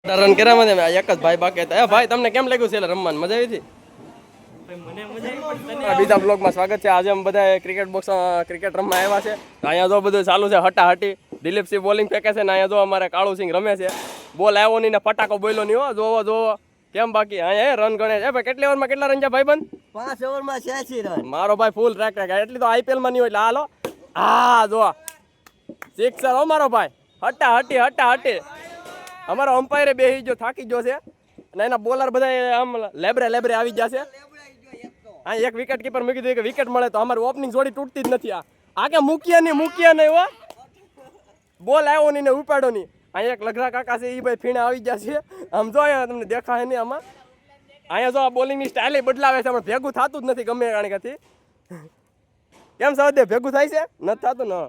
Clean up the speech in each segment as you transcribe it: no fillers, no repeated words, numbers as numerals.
Run કર્યા મને એક જ ભાઈ બાકી હતા. ભાઈ તમને કેમ લાગ્યું છે રમવાનું? મજા આવી હતી? બીજા બ્લોગમાં સ્વાગત છે. આજે અમે બધા ક્રિકેટ રમવા આવ્યા છે. અહીંયા જો બધું ચાલુ છે હટાહટી. દિલીપસિંહ બોલિંગ ફેંકે છે ને અહીંયા જો અમારે કાળુસિંહ રમે છે. બોલ આવ્યો નહીં ને ફટાકો બોલ્યો નહીં. હો જોવો જોવો કેમ બાકી અહીંયા રન ગણે છે. ભાઈ કેટલી ઓવરમાં કેટલા રન છે ભાઈ બંધ? 5 ઓવરમાં 86 રન. મારો ભાઈ ફૂલ ટ્રેક એટલી તો આઈપીએલ માં નહીં હોય એટલે હાલો. હા જો સિક્સર હો મારો ભાઈ. હટાહટી અમારો અમ્પાયરે બેસી ગયો, થાકી ગયો છે અને એના બોલર બધા આમ લેબરે આવી જશે. હા એક વિકેટ કીપર મૂકી દીધું કે વિકેટ મળે તો અમારી ઓપનિંગ જોડી તૂટતી જ નથી. આ કે મૂક્યા નહીં હો. બોલ આવ્યો નહીં ને ઉપાડો નહીં. અહીંયા એક લઘરા કાકા છે એ ભાઈ ફીણે આવી જશે. આમ જો અહીંયા તમને દેખાય નહીં આમાં. અહીંયા જો આ બોલિંગની સ્ટાઇલ બદલાવે છે, ભેગું થતું જ નથી ગમે કારણથી. કેમ સૌદે ભેગું થાય છે? નથી થતું ને.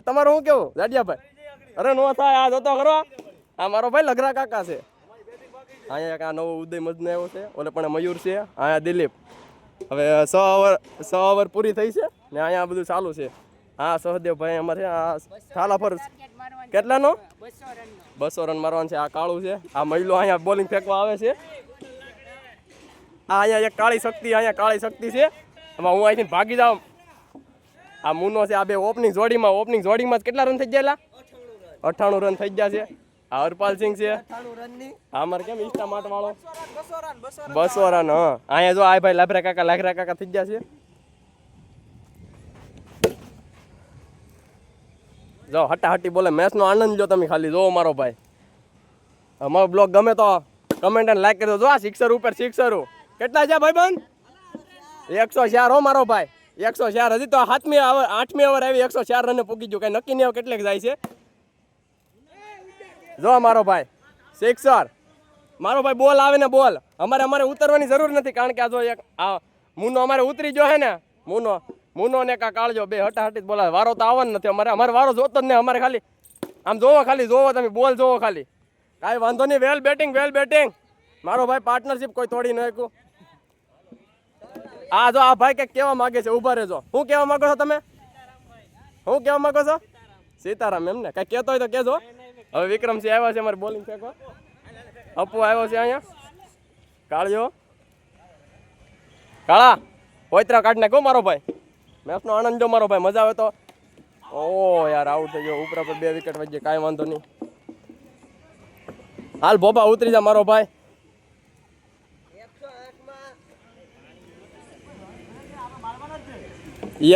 તમારું શું કેવું જાડિયાભાઈ? અરે નો થાય, આ જોતો ખરો. આ મારો ભાઈ લઘરા કાકા છે. અહીંયા એક આ નવો ઉદય મજનો આવ્યો છે, ઓલે પણ મયુર છે, અહીંયા દિલીપ. હવે 6 ઓવર પૂરી થઈ છે ને અહીંયા બધું ચાલુ છે. હા સહદેવ ભાઈ અમારે આ થાલા પર કેટલાનો 200 રન મારવાનું છે. આ કાળું છે, આ મહિલો અહીંયા બોલિંગ ફેંકવા આવે છે. આ અહીંયા એક કાળી શક્તિ છે. એમાં હું અહીંથી ભાગી જાઉં. આ મુનો છે. આ બે ઓપનિંગ જોડીમાં કેટલા રન થઈ ગયા? 98 રન થઈ ગયા છે. આ હરપાલસિંહ છે. અમારે કેમ ઇન્સ્ટા માટ વાળો 200 રન. હા અહીંયા જો આ ભાઈ લાખરા કાકા થઈ ગયા છે. જો હટાહટી બોલે. મેચનો આનંદ લો તમે ખાલી. જો મારો ભાઈ અમારો બ્લોગ ગમે તો કમેન્ટ અને લાઈક કરી દો. જો આ સિક્સર ઉપર સિક્સર કેટલા છે ભાઈ બંધ? 104 હો મારો ભાઈ. 104 હજી તો 8મી ઓવર આવી 104 રને પૂકી ગયું. કઈ નક્કી નહીં આવે કેટલેક જાય છે. જો મારો ભાઈ સિક્સર. મારો ભાઈ બોલ આવે ને બોલ અમારે ઉતરવાની જરૂર નથી, કારણ કે આ જો એક આ મુનો અમારે ઉતરી ગયો હે ને. મુનો ને કા કાળજો બે હટાહટી બોલાવે. વારો તો આવવાનો નથી અમારે વારો જોતો જ નહીં. અમારે ખાલી આમ જોવો તમે બોલ જોવો ખાલી. કાંઈ વાંધો નહીં. વેલ બેટિંગ મારો ભાઈ. પાર્ટનરશિપ કોઈ તોડી ન શકું. આ જો આ ભાઈ કંઈક કહેવા માંગે છે, ઊભા રહેજો. શું કહેવા માંગો છો તમે? શું કહેવા માંગો છો? સીતારામ એમ ને કંઈક કહેતો હોય તો કહેજો. હવે વિક્રમસિંહ આવ્યા છે અમારે બોલિંગ ફેંકવા. અપુ આવ્યો છે અહીંયા. કાળિયો કાળા પોતરા કાઢ નાખો મારો ભાઈ. મેચનો આનંદ જો મારો ભાઈ. મજા આવે તો. ઓ યાર આઉટ થઈ ગયો. ઉપરા પર 2 વિકેટ વચ્ચે. કાંઈ વાંધો નહીં. હાલ ભોપા ઉતરી જા મારો ભાઈ.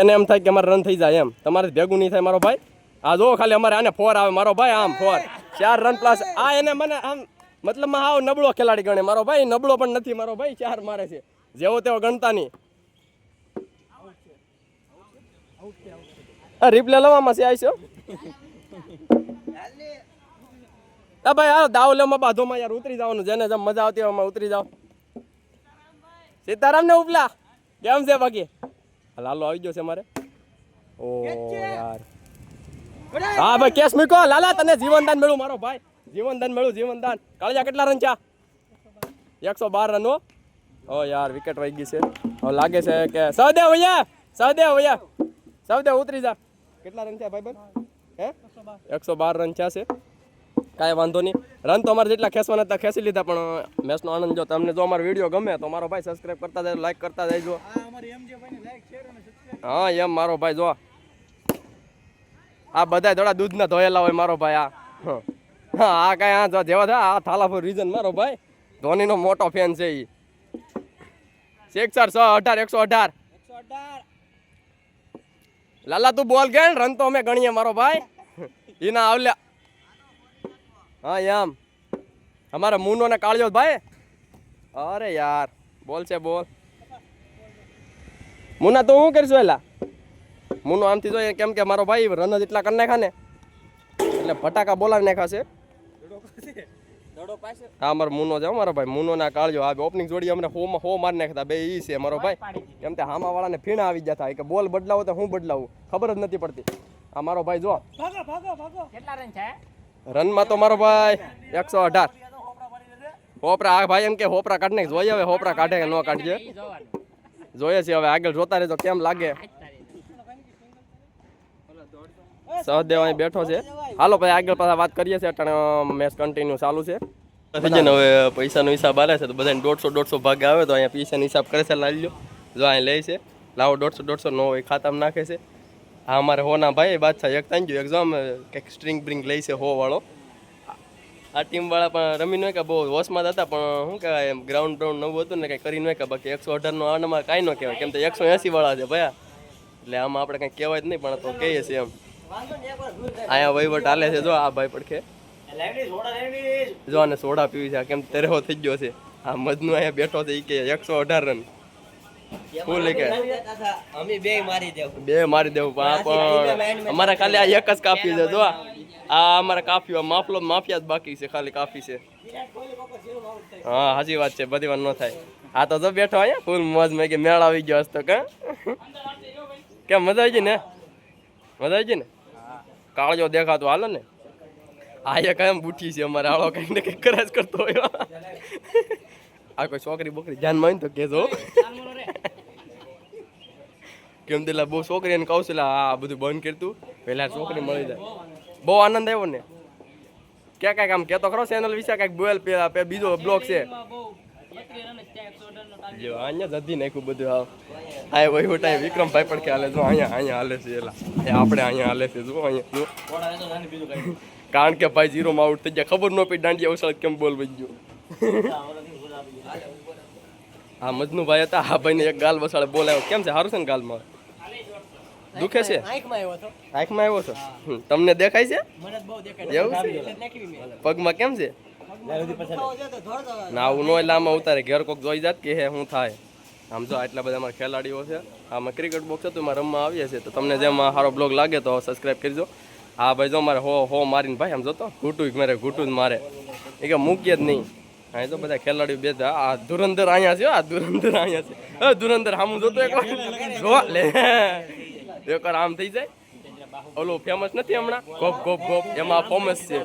એને એમ થાય કે અમારે રન થઈ જાય એમ. તમારે ભેગું નહીં થાય મારો ભાઈ. આ જો ખાલી અમારે આને 4 આવે મારો ભાઈ. આમ 4 રન પ્લસ. આ એને મને આમ મતલબમાં હાવ નબળો ખેલાડી ગણે મારો ભાઈ. નબળો પણ નથી મારો ભાઈ. 4 મારે છે. જેવો તેવો ગણતા નહીં. રિપ્લે લેવામાં છે આવીશો. ભાઈ આ દાવ લેવામાં બાધોમાં યાર ઉતરી જવાનું. જેને જેમ મજા આવતી હોય ઉતરી જાવ. સીતારામ ને ઉપલા કેમ છે બાકી? લાલો આવી ગયો છે મારે. ઓ યાર હા ભાઈ કેસ મૂકો. લાલા તને જીવનદાન મળ્યું મારો ભાઈ. જીવનદાન. કાળજા કેટલા રન છે? 112 રન. ઓ યાર વિકેટ વહી ગઈ છે. હવે લાગે છે કે સહદેવ ઉતરી જા. કેટલા રન છે ભાઈ બંધ? હે 112 રન છે. કાંઈ વાંધો નહીં. રન તો અમારે જેટલા ખેંચવાના હતા ખેંચી લીધા. પણ મેચનો આનંદ જો તમને જો અમારો વિડીયો ગમે તો મારો ભાઈ સબસ્ક્રાઈબ કરતા જાય, લાઈક કરતા જજો. હા એમ મારો ભાઈ જો આ બધા થોડા દૂધના ધોયેલા હોય મારો ભાઈ. આ કાંઈ આ જેવા થાય આ થાલાપુર રીઝન મારો ભાઈ. ધોનીનો મોટો ફેન છે એ. સિક્સર 118. લાલા તું બોલ કે રન તો અમે ગણીએ મારો ભાઈ. એના આવલ્યા. હા એમ અમારે મુનો ને કાળજો ભાઈ. અરે યાર બોલ છે બોલ. મુના તો હું કરીશું એલા. મુનો આમથી જોઈએ કેમ કે મારો ભાઈ રન જ એટલા કરી નાખ્યા ને એટલે ફટાકા બોલાવી નાખ્યા છે. હા મારો મુનો છે મારો ભાઈ. મુનો ના કાળજો. આ ઓપનિંગ જોડી અમને હો મારી નાખતા બે ઈ છે મારો ભાઈ. કેમ કે હામા વાળાને ફીણા આવી જતા કે બોલ બદલાવો તો હું બદલાવું ખબર જ નથી પડતી. આ મારો ભાઈ જો કેટલા રન છે રનમાં તો મારો ભાઈ 118. હોપરા આ ભાઈ એમ કે હોપરા કાઢને જોઈએ. હવે હોપરા કાઢે કે ન કાઢજે જોઈએ છે. હવે આગળ જોતા રહેજો કેમ લાગે. સહદેવ અહીં બેઠો છે. હાલો ભાઈ આગળ પાછા વાત કરીએ છીએ. મેચ કન્ટિન્યુ ચાલુ છે. થઈ જાય ને હવે પૈસાનો હિસાબ આલે છે તો બધાને 150 ભાગે આવે તો અહીંયા પૈસાનો હિસાબ કરે છે લાવી લો જો અહીં લે છે લાવો 150 નો હોય ખાતામાં નાખે છે હા અમારે હોના ભાઈ બાદશાહ એક તાંજો એક્ઝામ કંઈક સ્ટ્રિંગ બ્રિંગ લે છે હો વાળો આ ટીમવાળા પણ રમી ન કે બહુ હોશમાં જ હતા પણ શું કહેવાય એમ ગ્રાઉન્ડ નવું હતું ને કંઈ કરી ન કે બાકી 118 નો આનામાં કાંઈ ન કહેવાય કેમ તો 180 વાળા છે ભયા એટલે આમાં આપણે કંઈ કહેવાય જ નહીં પણ તો કહીએ છીએ એમ અહીંયા વહીવટ હાલે છે જો આ ભાઈ પડખે જો આને સોડા પીવી છે કેમ તરેહો થઈ ગયો છે આ મજનું અહીંયા બેઠો છે એ કે 118 રન શું લે કે અમે બે મારી દેવું બે મારી દેવું પણ અમારે ખાલી આ એક જ કાફી છે જો આ અમારા કાફીઓ માફલો માફિયા જ બાકી છે ખાલી કાફી છે હા સાચી વાત છે બધી વાત ન થાય આ તો જો બેઠો અહીંયા ફૂલ મોજ મેં કે મેળ આવી ગયો હશે કા કેમ મજા આવી ગઈ ને મજા આવી ગઈ ને કાળજો દેખાતો હાલો ને આ એક એમ બુઠી છે અમારે આળો કંઈક ને કંઈક કરે જ કરતો હોય આ કોઈ છોકરી બોકરી ધ્યાનમાં હોય ને તો કહેજો કેમ તેલા બહુ છોકરી એને કહું છું આ બધું બંધ કરતું પહેલા છોકરી મળી જાય બહુ આનંદ આવ્યો ને ક્યાં કાંઈક આમ કહેતો ખરો ચેનલ વિશે કાંઈક બોલ બીજો બ્લોગ છે જો અહીંયા જતી નાખ્યું બધું આ વહીવટ વિક્રમભાઈ પણ કે હાલે જો અહીંયા હાલે છે એલા આપણે અહીંયા હાલે છે જો અહીંયા જો કારણ કે ભાઈ 0 માં આઉટ થઈ ગયા ખબર ન પડી દાંડિયા ઉછાળ કેમ બોલ વહી ગયો હા મજનુ ભાઈ હતા હા ભાઈને એક ગાલ વસાડે બોલાયો કેમ છે સારું છે ને ગાલમાં દુખે છે આંખમાં આવ્યો છો તમને દેખાય છે એવું છે પગમાં કેમ છે ના આવું ન એટલે આમાં ઉતારે ઘેર કોક જોઈ જાત કે હે શું થાય આમ જો આટલા બધા અમારા ખેલાડીઓ છે આમાં ક્રિકેટ બોક્સ હતું એમાં રમવા આવીએ છીએ તો તમને જેમાં સારો બ્લોગ લાગે તો સબસ્ક્રાઈબ કરજો હા ભાઈ જો મારે હો મારીને ભાઈ આમ જોતો ઘૂંટું જ મારે એ કે મૂકીએ જ નહીં અહીં તો બધા ખેલાડીઓ બે આ ધુરંધર અહીંયા છે આ ધુરંધર અહીંયા છે ધુરંધર સામું જોતો એક વાર આમ થઈ જાય ઓલું ફેમસ નથી હમણાં ગોપ એમાં ફેમસ છે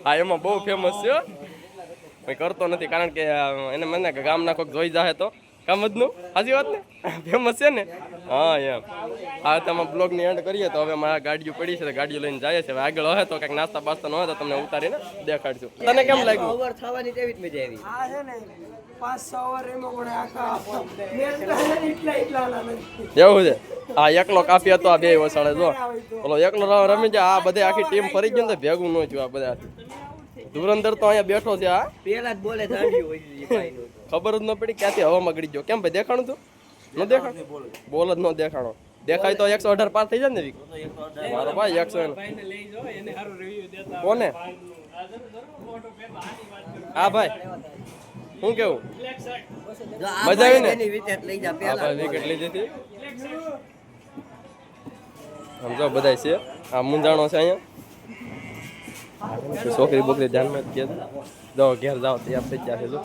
હા એમાં બહુ ફેમસ છે કંઈ કરતો નથી કારણ કે એને મને ગામના કોઈક જોઈ જાય તો કામજનું સાચી વાત ને ફેમસ છે ને હા એમ હા તમે બ્લોગની એન્ડ કરીએ તો હવે મારા ગાડીઓ પડી છે ગાડીઓ લઈને જાય છે હવે આગળ હોય તો કંઈક નાસ્તા બાસ્તા ન હોય તો તમને ઉતારીને દેખાડશું તને કેમ લાગ્યું ઓવર થવાની કેવી જ મજા આવી આ છે ને 5-6 ઓવર એમાં પણ આખા એટલા એવું છે આ એકલો કાફી હતો આ બે વસાડે જો ઓલો એકલો રમી જાય આ બધે આખી ટીમ ફરી ગઈ ને ભેગું ન થયું આ બધા ધુરંધર તો અહીંયા બેઠો છે આ પેલા જ બોલે દાંડિયું હોય છે ભાઈનું ખબર જ ન પડી ક્યાંથી હવામાં ગળી ગયો કેમ ભાઈ દેખાણું તું ન દેખાણ બોલ જ ન દેખાણો દેખાય તો 118 પાર થઈ જાય ને મારો ભાઈ 100 કોને હા ભાઈ શું કેવું મજા આવી ને એની વિકેટ લઈ જા હા પેલા ભાઈ વિકેટ લીધી હતી સમજો બધાય છે આ મુંજાણો છે અહીંયા છોકરી બોકરી ધ્યાનમાં જ કે જો ઘેર જાઓ તૈયાર થઈ ગયા છે જો